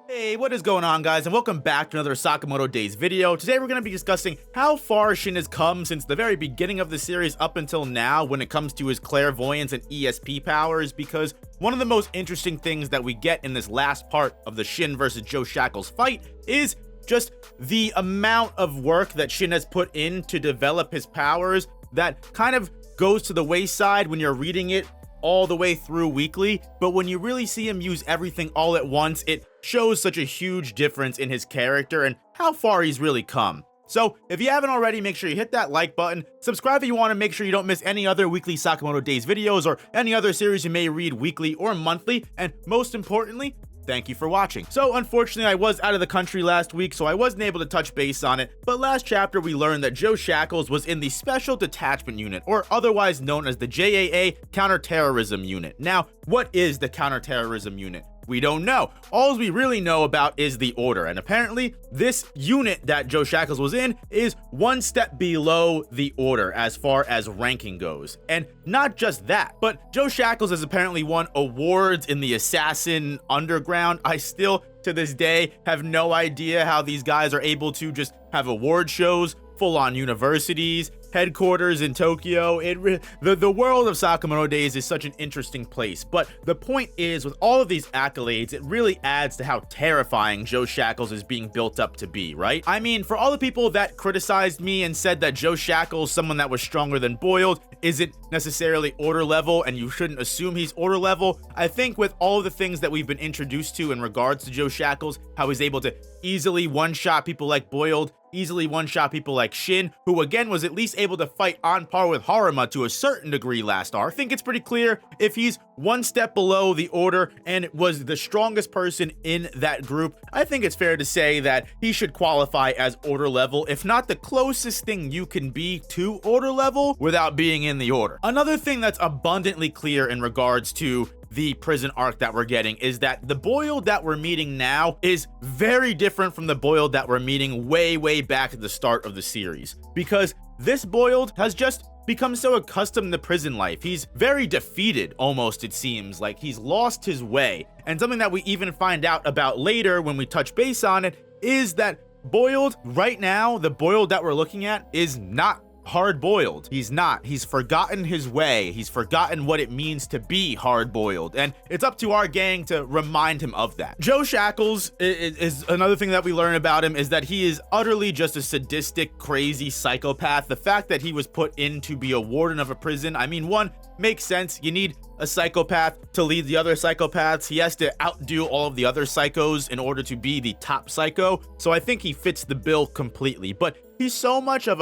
Hey, what is going on, guys, and welcome back to another Sakamoto Days video. Today we're going to be discussing how far Shin has come since the very beginning of the series up until now when it comes to his clairvoyance and ESP powers, because one of the most interesting things that we get in this last part of the Shin versus Joe Shackles fight is just the amount of work that Shin has put in to develop his powers that kind of goes to the wayside when you're reading it all the way through weekly, but when you really see him use everything all at once, it shows such a huge difference in his character and how far he's really come. So if you haven't already, make sure you hit that like button, subscribe if you want to make sure you don't miss any other weekly Sakamoto Days videos or any other series you may read weekly or monthly, and most importantly, thank you for watching. So unfortunately, I was out of the country last week, so I wasn't able to touch base on it, but last chapter we learned that Joe Shackles was in the Special Detachment Unit, or otherwise known as the JAA Counterterrorism Unit. Now, what is the Counterterrorism Unit? We don't know. All we really know about is the Order, and apparently this unit that Joe Shackles was in is one step below the Order as far as ranking goes. And not just that, but Joe Shackles has apparently won awards in the Assassin Underground. I still, to this day, have no idea how these guys are able to just have award shows, full-on universities, headquarters in Tokyo. The world of Sakamoto Days is such an interesting place, but the point is, with all of these accolades, it really adds to how terrifying Joe Shackles is being built up to be, right? I mean, for all the people that criticized me and said that Joe Shackles, someone that was stronger than Boiled, isn't necessarily Order level and you shouldn't assume he's Order level, I think with all of the things that we've been introduced to in regards to Joe Shackles, how he's able to easily one-shot people like Boiled, easily one-shot people like Shin, who again was at least able to fight on par with Haruma to a certain degree last arc. I think it's pretty clear if he's one step below the Order and was the strongest person in that group, I think it's fair to say that he should qualify as Order level, if not the closest thing you can be to Order level without being in the Order. Another thing that's abundantly clear in regards to the prison arc that we're getting is that the Boiled that we're meeting now is very different from the Boiled that we're meeting way back at the start of the series, because this Boiled has just become so accustomed to prison life. He's very defeated, almost, it seems like he's lost his way. And something that we even find out about later when we touch base on it is that Boiled right now, the Boiled that we're looking at, is not hard-boiled. He's not. He's forgotten his way. He's forgotten what it means to be hard-boiled, and it's up to our gang to remind him of that. Joe Shackles is another thing that we learn about him, is that he is utterly just a sadistic, crazy psychopath. The fact that he was put in to be a warden of a prison, I mean, one, makes sense. You need a psychopath to lead the other psychopaths. He has to outdo all of the other psychos in order to be the top psycho, so I think he fits the bill completely. But he's so much of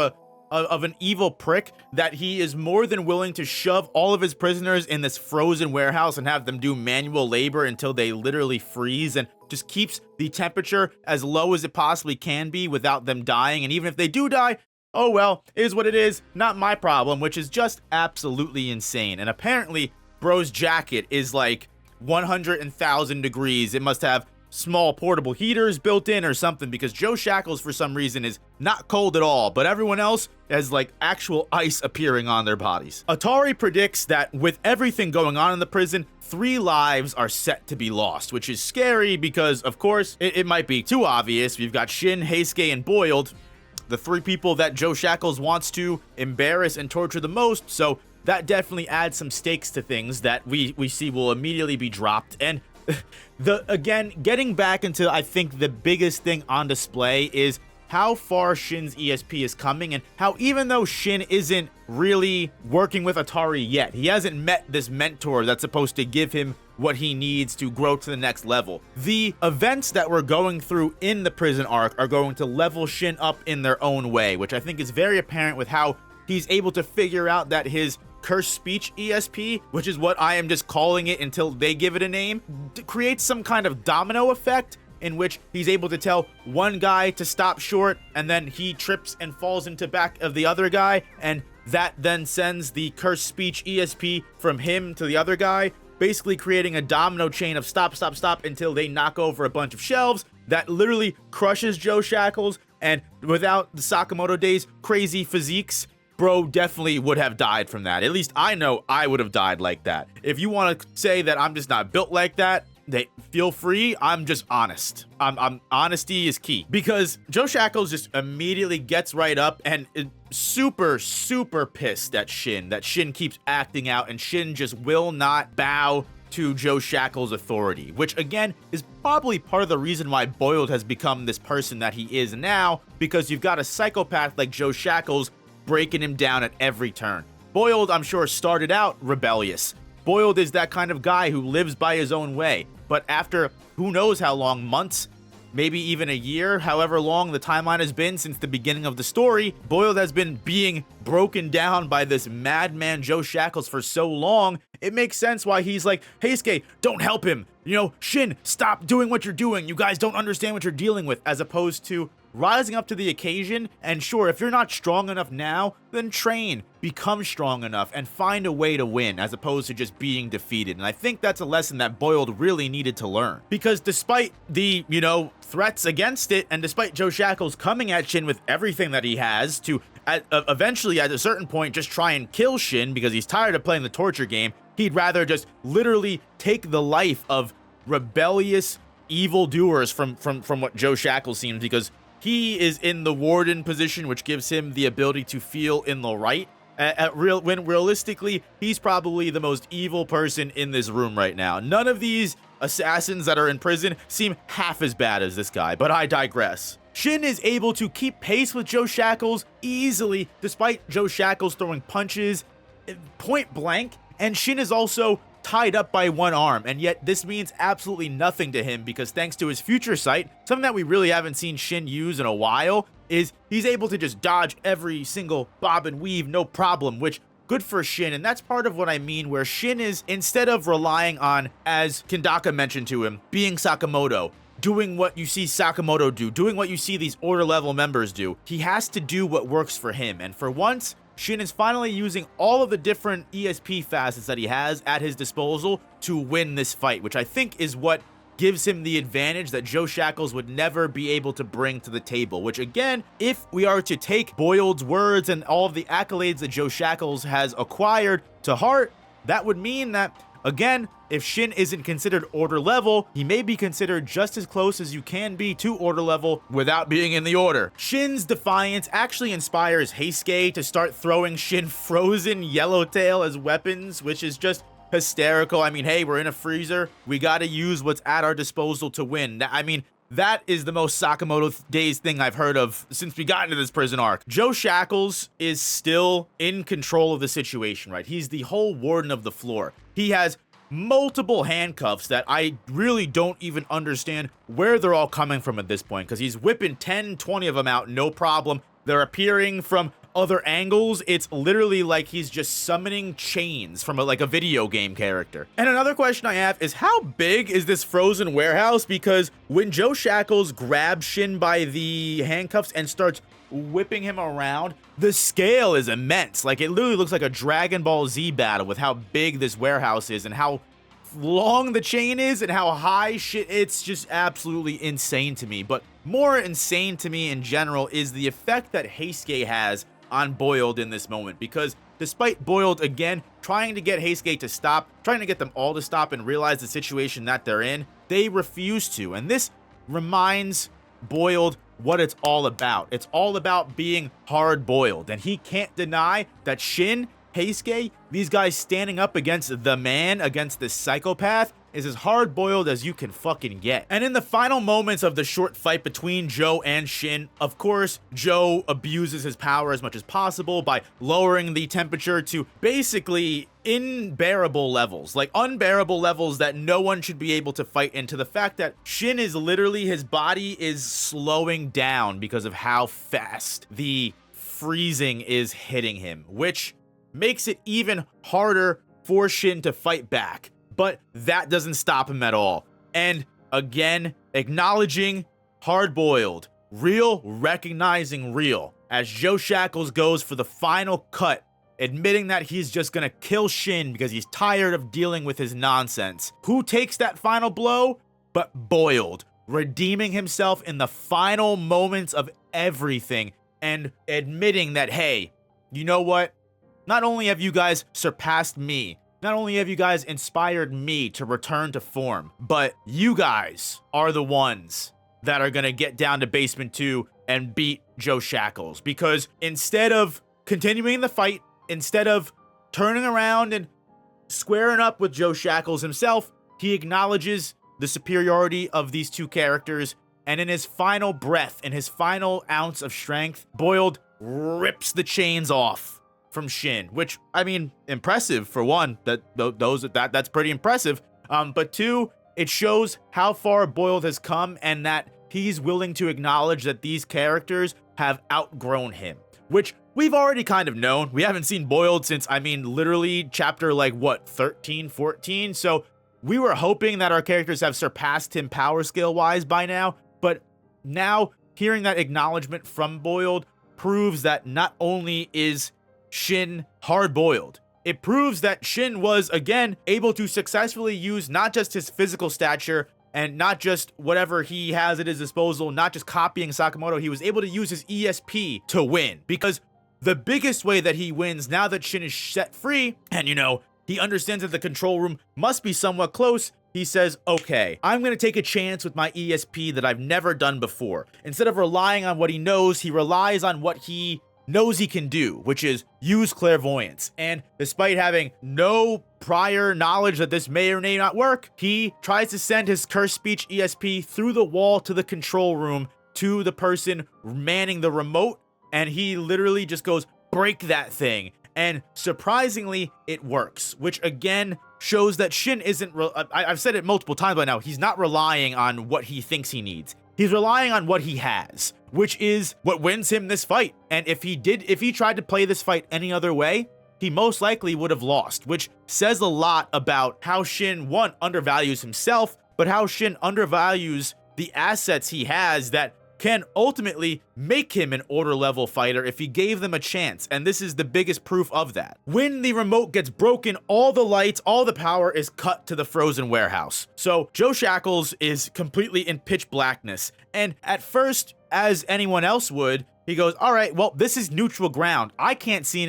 an evil prick that he is more than willing to shove all of his prisoners in this frozen warehouse and have them do manual labor until they literally freeze, and just keeps the temperature as low as it possibly can be without them dying. And even if they do die, oh well, it is what it is, not my problem, which is just absolutely insane. And apparently bro's jacket is like 100,000 degrees. It must have small portable heaters built in or something, because Joe Shackles for some reason is not cold at all, but everyone else has like actual ice appearing on their bodies. Atari predicts that with everything going on in the prison, 3 lives are set to be lost, which is scary because, of course, it might be too obvious. We've got Shin, Heisuke, and Boiled, the 3 people that Joe Shackles wants to embarrass and torture the most, so that definitely adds some stakes to things that we see will immediately be dropped. And again, getting back into, I think, the biggest thing on display is how far Shin's ESP is coming, and how even though Shin isn't really working with Atari yet, he hasn't met this mentor that's supposed to give him what he needs to grow to the next level. The events that we're going through in the prison arc are going to level Shin up in their own way, which I think is very apparent with how he's able to figure out that his curse speech ESP, which is what I am just calling it until they give it a name, creates some kind of domino effect in which he's able to tell one guy to stop short, and then he trips and falls into back of the other guy, and that then sends the curse speech ESP from him to the other guy, basically creating a domino chain of stop until they knock over a bunch of shelves that literally crushes Joe Shackles. And without the Sakamoto Days crazy physiques, bro definitely would have died from that. At least I know I would have died like that. If you want to say that I'm just not built like that, they feel free. I'm just honest. Honesty is key, because Joe Shackles just immediately gets right up and is super pissed at Shin, that Shin keeps acting out, and Shin just will not bow to Joe Shackles' authority, which again is probably part of the reason why Boiled has become this person that he is now, because you've got a psychopath like Joe Shackles breaking him down at every turn. Boiled, I'm sure, started out rebellious. Boiled is that kind of guy who lives by his own way, but after who knows how long, months, maybe even a year, however long the timeline has been since the beginning of the story, Boiled has been being broken down by this madman Joe Shackles for so long. It makes sense why he's like, Heisuke, don't help him. You know, Shin, stop doing what you're doing. You guys don't understand what you're dealing with, as opposed to rising up to the occasion. And sure, if you're not strong enough now, then train, become strong enough, and find a way to win, as opposed to just being defeated. And I think that's a lesson that Boiled really needed to learn, because despite the, threats against it, and despite Joe Shackles coming at Shin with everything that he has to eventually at a certain point just try and kill Shin because he's tired of playing the torture game, he'd rather just literally take the life of rebellious evildoers from what Joe Shackles seems, because he is in the warden position, which gives him the ability to feel in the right. When realistically, he's probably the most evil person in this room right now. None of these assassins that are in prison seem half as bad as this guy, but I digress. Shin is able to keep pace with Joe Shackles easily, despite Joe Shackles throwing punches point blank, and Shin is also tied up by one arm, and yet this means absolutely nothing to him, because thanks to his future sight, something that we really haven't seen Shin use in a while, is he's able to just dodge every single bob and weave, no problem, which good for Shin. And that's part of what I mean, where Shin is, instead of relying on, as Kendaka mentioned to him, being Sakamoto, doing what you see Sakamoto do, doing what you see these order level members do, he has to do what works for him. And for once, Shin is finally using all of the different ESP facets that he has at his disposal to win this fight, which I think is what gives him the advantage that Joe Shackles would never be able to bring to the table. Which again, if we are to take Boiled's words and all of the accolades that Joe Shackles has acquired to heart, that would mean that, again, if Shin isn't considered order level, he may be considered just as close as you can be to order level without being in the order. Shin's defiance actually inspires Heisuke to start throwing Shin frozen yellowtail as weapons, which is just hysterical. I mean, hey, we're in a freezer. We gotta use what's at our disposal to win. I mean, that is the most Sakamoto Days thing I've heard of since we got into this prison arc. Joe Shackles is still in control of the situation, right? He's the whole warden of the floor. He has multiple handcuffs that I really don't even understand where they're all coming from at this point, because he's whipping 10, 20 of them out, no problem. They're appearing from other angles. It's literally like he's just summoning chains from like a video game character. And another question I have is, how big is this frozen warehouse? Because when Joe Shackles grabs Shin by the handcuffs and starts whipping him around, the scale is immense. Like, it literally looks like a Dragon Ball Z battle with how big this warehouse is and how long the chain is and how high shit. It's just absolutely insane to me. But more insane to me in general is the effect that Heisuke has on Boiled in this moment, because despite Boiled again trying to get Heisuke to stop, trying to get them all to stop and realize the situation that they're in, they refuse to. And this reminds Boiled what it's all about. It's all about being hard-boiled, and he can't deny that Shin, Heisuke, these guys standing up against the man, against this psychopath, is as hard-boiled as you can fucking get. And in the final moments of the short fight between Joe and Shin, of course, Joe abuses his power as much as possible by lowering the temperature to basically unbearable levels, like unbearable levels that no one should be able to fight into. The fact that Shin is literally, his body is slowing down because of how fast the freezing is hitting him, which makes it even harder for Shin to fight back. But that doesn't stop him at all. And again, acknowledging hard-boiled, real, recognizing real, as Joe Shackles goes for the final cut, admitting that he's just gonna kill Shin because he's tired of dealing with his nonsense. Who takes that final blow? But Boiled, redeeming himself in the final moments of everything and admitting that, hey, you know what? Not only have you guys surpassed me, not only have you guys inspired me to return to form, but you guys are the ones that are gonna get down to Basement 2 and beat Joe Shackles. Because instead of continuing the fight, instead of turning around and squaring up with Joe Shackles himself, he acknowledges the superiority of these two characters, and in his final breath, in his final ounce of strength, Boiled rips the chains off from Shin, which, I mean, impressive for one. That's pretty impressive. But two, it shows how far Boiled has come and that he's willing to acknowledge that these characters have outgrown him, which we've already kind of known. We haven't seen Boiled since, I mean, literally chapter, like, what, 13, 14? So we were hoping that our characters have surpassed him power scale-wise by now, but now hearing that acknowledgement from Boiled proves that not only is Shin hard-boiled, it proves that Shin was, again, able to successfully use not just his physical stature and not just whatever he has at his disposal, not just copying Sakamoto, he was able to use his ESP to win. Because the biggest way that he wins now that Shin is set free, and you know, he understands that the control room must be somewhat close, he says, okay, I'm going to take a chance with my ESP that I've never done before. Instead of relying on what he knows, he relies on what he knows he can do, which is use clairvoyance. And despite having no prior knowledge that this may or may not work, he tries to send his curse speech ESP through the wall to the control room to the person manning the remote, and he literally just goes, break that thing. And surprisingly, it works, which again shows that Shin isn't, I've said it multiple times by now, he's not relying on what he thinks he needs. He's relying on what he has, which is what wins him this fight. And if he tried to play this fight any other way, he most likely would have lost, which says a lot about how Shin, one, undervalues himself, but how Shin undervalues the assets he has that can ultimately make him an order level fighter if he gave them a chance, and this is the biggest proof of that. When the remote gets broken, all the lights, all the power is cut to the frozen warehouse. So Joe Shackles is completely in pitch blackness, and at first, as anyone else would, he goes, all right, well, this is neutral ground. I can't see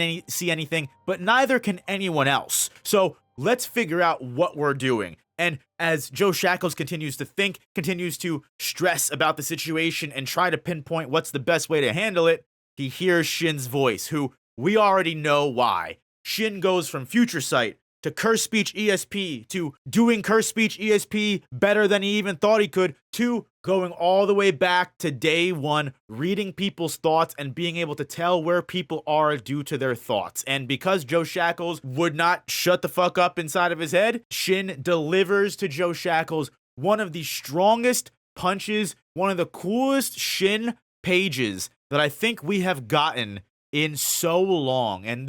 anything, but neither can anyone else. So let's figure out what we're doing. And as Joe Shackles continues to think, continues to stress about the situation and try to pinpoint what's the best way to handle it, he hears Shin's voice, who we already know why. Shin goes from Future Sight to Curse Speech ESP to doing Curse Speech ESP better than he even thought he could to going all the way back to day one, reading people's thoughts and being able to tell where people are due to their thoughts. And because Joe Shackles would not shut the fuck up inside of his head, Shin delivers to Joe Shackles one of the strongest punches, one of the coolest Shin pages that I think we have gotten in so long. And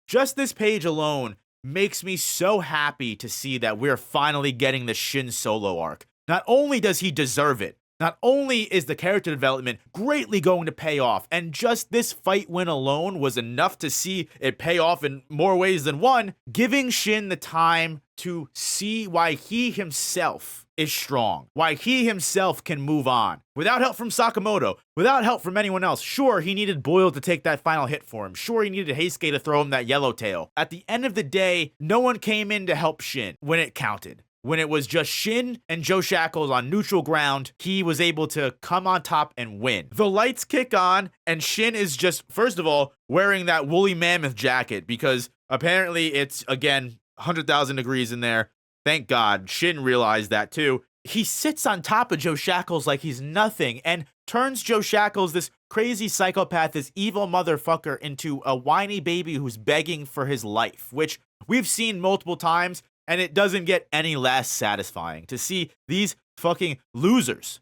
just this page alone makes me so happy to see that we're finally getting the Shin solo arc. Not only does he deserve it, not only is the character development greatly going to pay off, and just this fight win alone was enough to see it pay off in more ways than one, giving Shin the time to see why he himself is strong, why he himself can move on. Without help from Sakamoto, without help from anyone else. Sure, he needed Boyle to take that final hit for him. Sure, he needed Heisuke to throw him that yellowtail. At the end of the day, no one came in to help Shin when it counted. When it was just Shin and Joe Shackles on neutral ground, he was able to come on top and win. The lights kick on, and Shin is just, first of all, wearing that woolly mammoth jacket because apparently it's, again, 100,000 degrees in there. Thank God. Shin realized that too. He sits on top of Joe Shackles like he's nothing and turns Joe Shackles, this crazy psychopath, this evil motherfucker, into a whiny baby who's begging for his life, which we've seen multiple times. And it doesn't get any less satisfying to see these fucking losers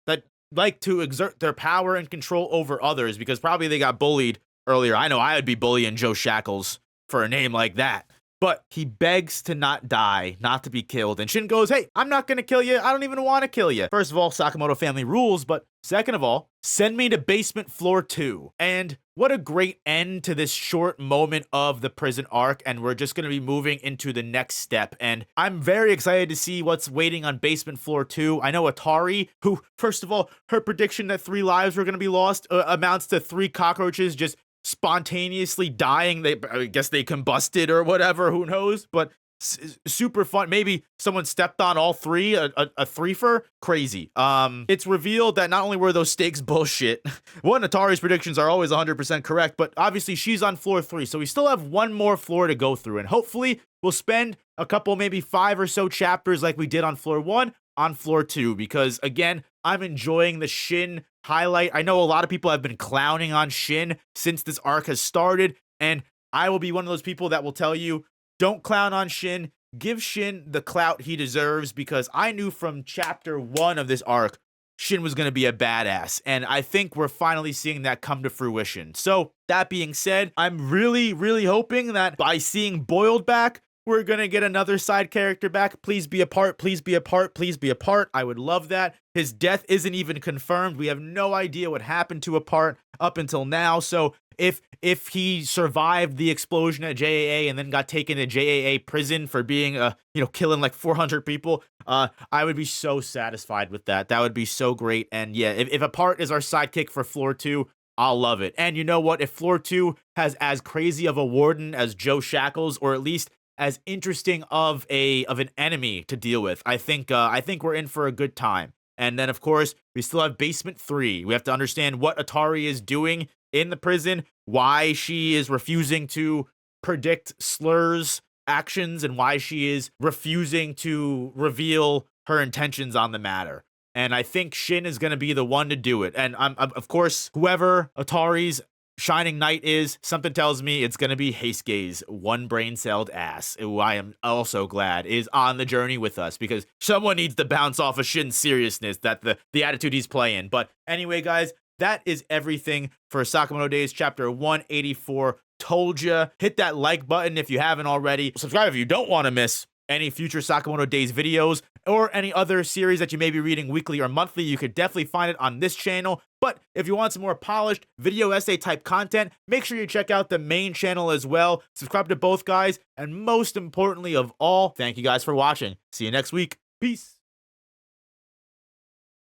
that like to exert their power and control over others because probably they got bullied earlier. I know I would be bullying Joe Shackles for a name like that. But he begs to not die, not to be killed. And Shin goes, hey, I'm not going to kill you. I don't even want to kill you. First of all, Sakamoto family rules. But second of all, send me to basement floor 2. And what a great end to this short moment of the prison arc. And we're just going to be moving into the next step. And I'm very excited to see what's waiting on basement floor 2. I know Atari, who, first of all, her prediction that 3 lives were going to be lost amounts to 3 cockroaches just spontaneously dying. I guess they combusted or whatever, who knows, but super fun. Maybe someone stepped on all three, a threefer. Crazy. It's revealed that not only were those stakes bullshit, one, Atari's predictions are always 100% correct, but obviously she's on floor 3, so we still have one more floor to go through, and hopefully we'll spend a couple, maybe 5 or so chapters like we did on floor 1 on floor 2, because again, I'm enjoying the Shin highlight. I know a lot of people have been clowning on Shin since this arc has started, and I will be one of those people that will tell you, don't clown on Shin. Give Shin the clout he deserves, because I knew from chapter 1 of this arc, Shin was going to be a badass, and I think we're finally seeing that come to fruition. So, that being said, I'm really, really hoping that by seeing Boiled back, we're going to get another side character back. Please be a part, please be a part, please be a part. I would love that. His death isn't even confirmed. We have no idea what happened to a part up until now, so if he survived the explosion at JAA and then got taken to JAA prison for being killing like 400 people, I would be so satisfied with that. That would be so great. And yeah, if a part is our sidekick for floor 2, I'll love it. And you know what? If floor 2 has as crazy of a warden as Joe Shackles, or at least as interesting of an enemy to deal with, I think we're in for a good time. And then of course we still have basement 3. We have to understand what Atari is doing in the prison, why she is refusing to predict Slur's actions, and why she is refusing to reveal her intentions on the matter. And I think Shin is going to be the one to do it. And of course, whoever Atari's Shining Knight is, something tells me it's going to be Heisuke's one brain-celled ass, who I am also glad is on the journey with us, because someone needs to bounce off of Shin's seriousness, that the attitude he's playing. But anyway, guys, that is everything for Sakamoto Days chapter 184. Told ya. Hit that like button if you haven't already. Subscribe if you don't want to miss any future Sakamoto Days videos or any other series that you may be reading weekly or monthly. You could definitely find it on this channel. But if you want some more polished video essay type content, make sure you check out the main channel as well. Subscribe to both guys. And most importantly of all, thank you guys for watching. See you next week. Peace.